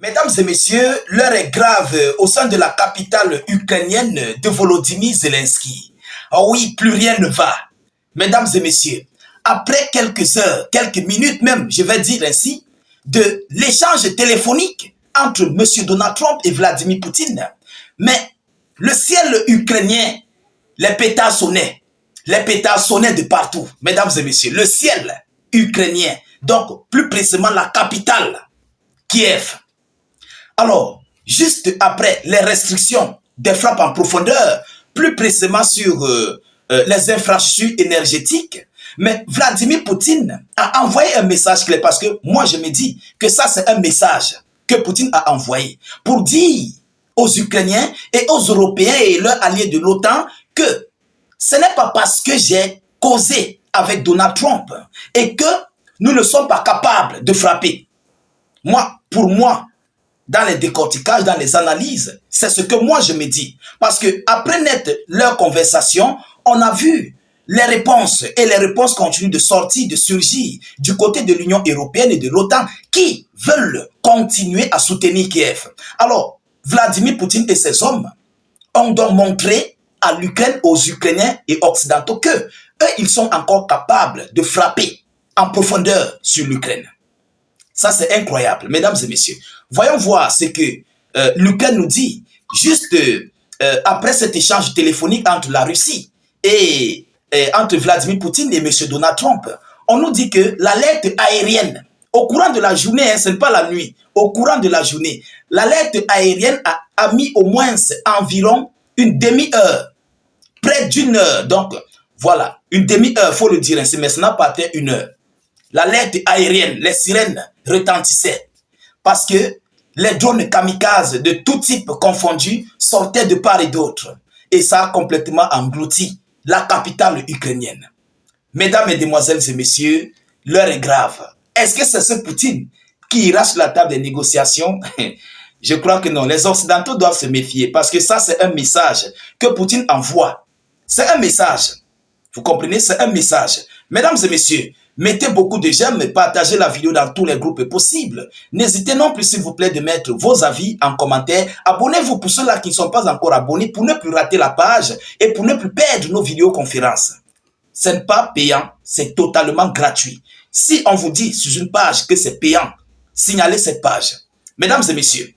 Mesdames et messieurs, l'heure est grave au sein de la capitale ukrainienne de Volodymyr Zelensky. Oh oui, plus rien ne va. Mesdames et messieurs, après quelques heures, quelques minutes même, je vais dire ainsi, de l'échange téléphonique entre M. Donald Trump et Vladimir Poutine, mais le ciel ukrainien, les pétards sonnaient de partout, mesdames et messieurs, le ciel ukrainien, donc plus précisément la capitale, Kiev. Alors, juste après les restrictions des frappes en profondeur, plus précisément sur les infrastructures énergétiques, mais Vladimir Poutine a envoyé un message clair parce que moi je me dis que ça c'est un message que Poutine a envoyé pour dire aux Ukrainiens et aux Européens et leurs alliés de l'OTAN que ce n'est pas parce que j'ai causé avec Donald Trump et que nous ne sommes pas capables de frapper. Pour moi, dans les décorticages, dans les analyses, c'est ce que moi je me dis. Parce que après leur conversation, on a vu les réponses et les réponses continuent de sortir, de surgir du côté de l'Union européenne et de l'OTAN qui veulent continuer à soutenir Kiev. Alors, Vladimir Poutine et ses hommes ont donc montré à l'Ukraine, aux Ukrainiens et occidentaux que eux, ils sont encore capables de frapper en profondeur sur l'Ukraine. Ça, c'est incroyable, mesdames et messieurs. Voyons voir ce que l'Ukraine nous dit juste après cet échange téléphonique entre la Russie et entre Vladimir Poutine et M. Donald Trump. On nous dit que l'alerte aérienne, au courant de la journée, ce n'est pas la nuit, au courant de la journée, l'alerte aérienne a mis au moins environ une demi-heure, près d'une heure. Donc, voilà, une demi-heure, il faut le dire ainsi, mais ça n'a pas atteint une heure. L'alerte aérienne, les sirènes retentissaient parce que les drones kamikazes de tout type confondus sortaient de part et d'autre. Et ça a complètement englouti la capitale ukrainienne. Mesdames, mesdemoiselles et messieurs, l'heure est grave. Est-ce que c'est ce Poutine qui ira sur la table des négociations? Je crois que non. Les Occidentaux doivent se méfier parce que ça, c'est un message que Poutine envoie. C'est un message. Vous comprenez? C'est un message. Mesdames et messieurs, mettez beaucoup de j'aime et partagez la vidéo dans tous les groupes possibles. N'hésitez non plus, s'il vous plaît, de mettre vos avis en commentaire. Abonnez-vous pour ceux-là qui ne sont pas encore abonnés pour ne plus rater la page et pour ne plus perdre nos vidéoconférences. Ce n'est pas payant, c'est totalement gratuit. Si on vous dit sur une page que c'est payant, signalez cette page. Mesdames et messieurs,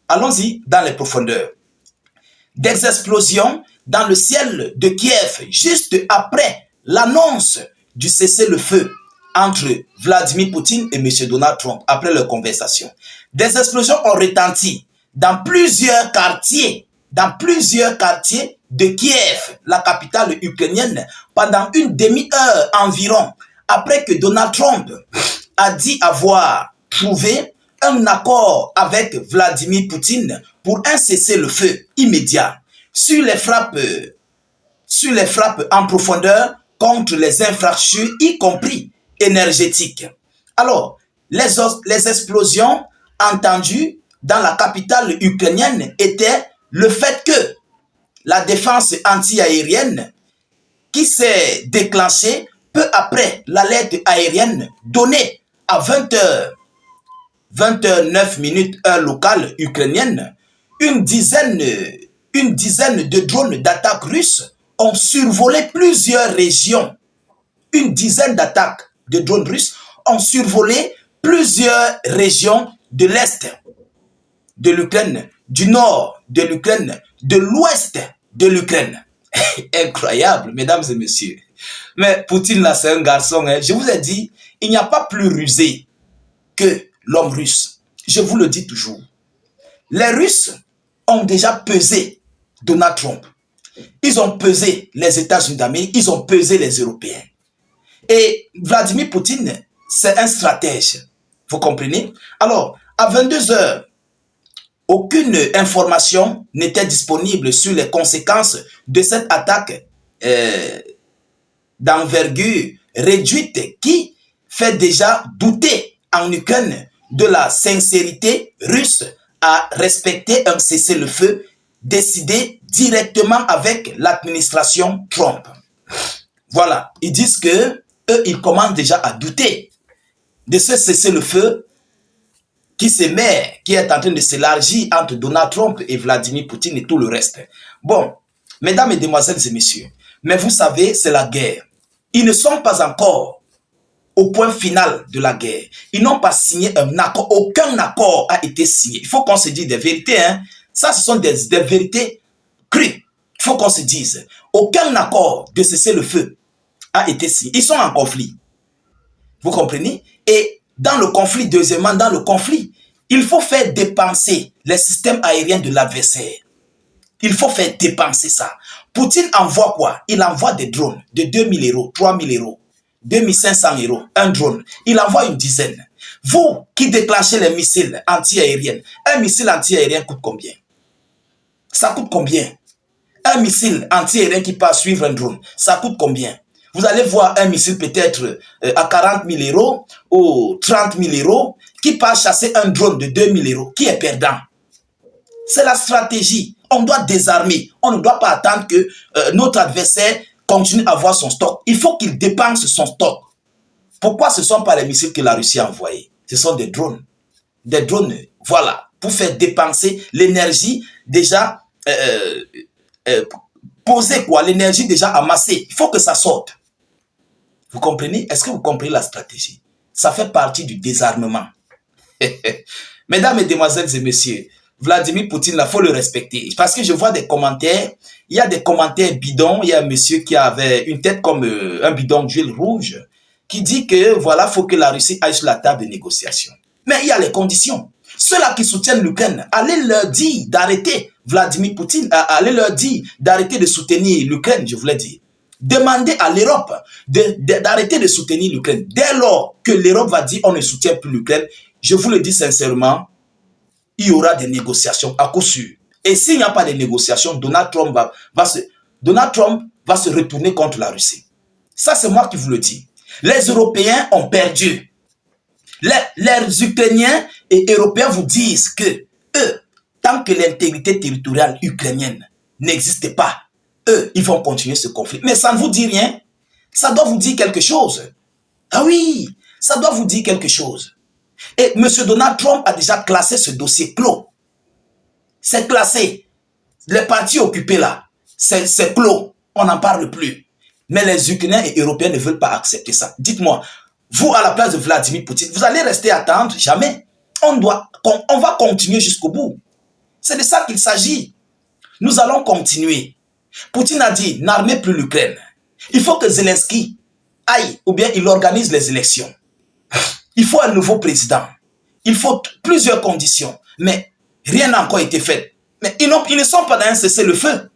allons-y dans les profondeurs. Des explosions dans le ciel de Kiev juste après l'annonce du cessez-le-feu entre Vladimir Poutine et M. Donald Trump après leur conversation. Des explosions ont retenti dans plusieurs quartiers de Kiev, la capitale ukrainienne, pendant une demi-heure environ, après que Donald Trump a dit avoir trouvé un accord avec Vladimir Poutine pour un cessez-le-feu immédiat sur les frappes en profondeur contre les infrastructures, y compris énergétiques. Alors, les explosions entendues dans la capitale ukrainienne étaient le fait que la défense anti-aérienne qui s'est déclenchée peu après l'alerte aérienne donnée à 20h09 heure locale ukrainienne, une dizaine de drones d'attaque russes ont survolé plusieurs régions. Une dizaine d'attaques de drones russes ont survolé plusieurs régions de l'Est de l'Ukraine, du Nord de l'Ukraine, de l'Ouest de l'Ukraine. Incroyable, mesdames et messieurs. Mais Poutine, là, c'est un garçon. Hein. Je vous ai dit, il n'y a pas plus rusé que l'homme russe. Je vous le dis toujours. Les Russes ont déjà pesé Donald Trump. Ils ont pesé les États-Unis d'Amérique, ils ont pesé les Européens. Et Vladimir Poutine, c'est un stratège. Vous comprenez? Alors, à 22h, aucune information n'était disponible sur les conséquences de cette attaque d'envergure réduite qui fait déjà douter en Ukraine de la sincérité russe à respecter un cessez-le-feu décidé directement avec l'administration Trump. Voilà, ils disent que eux, ils commencent déjà à douter de ce cessez-le-feu qui s'émet, qui est en train de s'élargir entre Donald Trump et Vladimir Poutine et tout le reste. Bon, mesdames, mesdemoiselles et messieurs, mais vous savez, c'est la guerre. Ils ne sont pas encore au point final de la guerre. Ils n'ont pas signé un accord. Aucun accord a été signé. Il faut qu'on se dise des vérités. Hein. Ça, ce sont des vérités crues. Il faut qu'on se dise. Aucun accord de cessez-le-feu a été signé. Ils sont en conflit. Vous comprenez? Et dans le conflit, deuxièmement, dans le conflit, il faut faire dépenser les systèmes aériens de l'adversaire. Il faut faire dépenser ça. Poutine envoie quoi? Il envoie des drones de 2000 euros, 3000 euros, 2500 euros, un drone. Il envoie une dizaine. Vous qui déclenchez les missiles anti-aériens, un missile anti-aérien coûte combien? Ça coûte combien? Un missile anti-aérien qui peut suivre un drone, ça coûte combien? Vous allez voir un missile peut-être à 40 000 euros ou 30 000 euros qui part chasser un drone de 2000 euros. Qui est perdant? C'est la stratégie. On doit désarmer. On ne doit pas attendre que notre adversaire continue à avoir son stock. Il faut qu'il dépense son stock. Pourquoi ce ne sont pas les missiles que la Russie a envoyés? Ce sont des drones. Des drones, voilà, pour faire dépenser l'énergie déjà posée, quoi, l'énergie déjà amassée. Il faut que ça sorte. Vous comprenez? Est-ce que vous comprenez la stratégie? Ça fait partie du désarmement. Mesdames, mesdemoiselles et messieurs, Vladimir Poutine, il faut le respecter. Parce que je vois des commentaires, il y a des commentaires bidons. Il y a un monsieur qui avait une tête comme un bidon d'huile rouge, qui dit que voilà, il faut que la Russie aille sur la table de négociation. Mais il y a les conditions. Ceux-là qui soutiennent l'Ukraine, allez leur dire d'arrêter Vladimir Poutine, allez leur dire d'arrêter de soutenir l'Ukraine, je voulais dire. Demandez à l'Europe d'arrêter de soutenir l'Ukraine. Dès lors que l'Europe va dire on ne soutient plus l'Ukraine, je vous le dis sincèrement, il y aura des négociations à coup sûr. Et s'il n'y a pas de négociations, Donald Trump va se retourner contre la Russie. Ça, c'est moi qui vous le dis. Les Européens ont perdu. Les Ukrainiens et Européens vous disent que eux, tant que l'intégrité territoriale ukrainienne n'existe pas, eux, ils vont continuer ce conflit. Mais ça ne vous dit rien. Ça doit vous dire quelque chose. Ah oui, ça doit vous dire quelque chose. Et M. Donald Trump a déjà classé ce dossier clos. C'est classé. Les partis occupés là, c'est clos. On n'en parle plus. Mais les Ukrainiens et Européens ne veulent pas accepter ça. Dites-moi, vous à la place de Vladimir Poutine, vous allez rester attendre? Jamais. On va continuer jusqu'au bout. C'est de ça qu'il s'agit. Nous allons continuer. Poutine a dit, n'armez plus l'Ukraine. Il faut que Zelensky aille, ou bien il organise les élections. Il faut un nouveau président. Il faut plusieurs conditions. Mais rien n'a encore été fait. Mais ils ne sont pas dans un cessez-le-feu.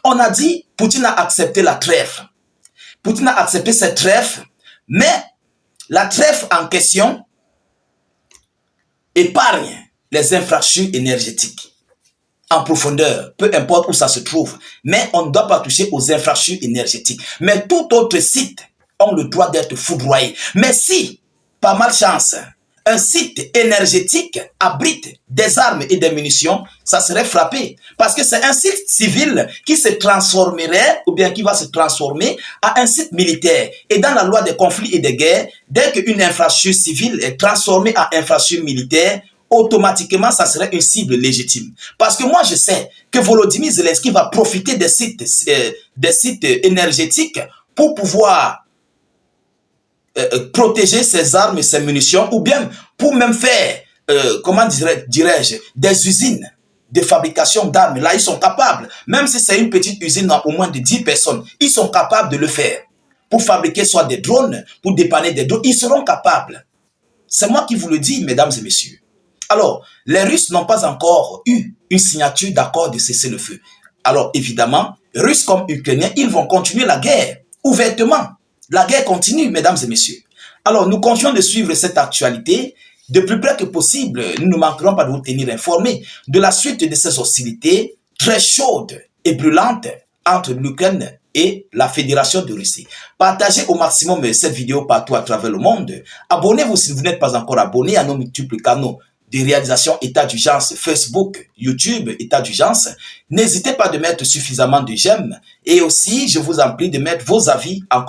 On a dit, Poutine a accepté la trêve. Poutine a accepté cette trêve, mais la trêve en question épargne les infrastructures énergétiques en profondeur, peu importe où ça se trouve. Mais on ne doit pas toucher aux infrastructures énergétiques. Mais tout autre site ont le droit d'être foudroyés. Mais si, par malchance, un site énergétique abrite des armes et des munitions, ça serait frappé. Parce que c'est un site civil qui se transformerait, ou bien qui va se transformer à un site militaire. Et dans la loi des conflits et des guerres, dès qu'une infrastructure civile est transformée en infrastructure militaire, automatiquement, ça serait une cible légitime. Parce que moi, je sais que Volodymyr Zelensky va profiter des sites énergétiques pour pouvoir protéger ses armes et ses munitions, ou bien pour même faire, comment dirais-je, des usines de fabrication d'armes. Là, ils sont capables, même si c'est une petite usine au moins de 10 personnes, ils sont capables de le faire. Pour fabriquer soit des drones, pour dépanner des drones, ils seront capables. C'est moi qui vous le dis, mesdames et messieurs. Alors, les Russes n'ont pas encore eu une signature d'accord de cessez-le-feu. Alors, évidemment, Russes comme Ukrainiens, ils vont continuer la guerre ouvertement. La guerre continue, mesdames et messieurs. Alors, nous continuons de suivre cette actualité. De plus près que possible, nous ne manquerons pas de vous tenir informés de la suite de ces hostilités très chaudes et brûlantes entre l'Ukraine et la Fédération de Russie. Partagez au maximum cette vidéo partout à travers le monde. Abonnez-vous si vous n'êtes pas encore abonné à nos multiples canaux de réalisation état d'urgence, Facebook, YouTube, état d'urgence. N'hésitez pas de mettre suffisamment de j'aime et aussi, je vous en prie de mettre vos avis en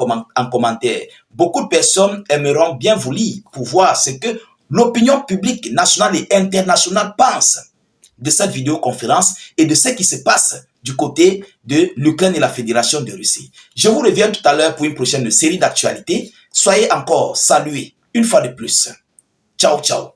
commentaire. Beaucoup de personnes aimeront bien vous lire pour voir ce que l'opinion publique nationale et internationale pense de cette vidéoconférence et de ce qui se passe du côté de l'Ukraine et la Fédération de Russie. Je vous reviens tout à l'heure pour une prochaine série d'actualités. Soyez encore salués une fois de plus. Ciao, ciao.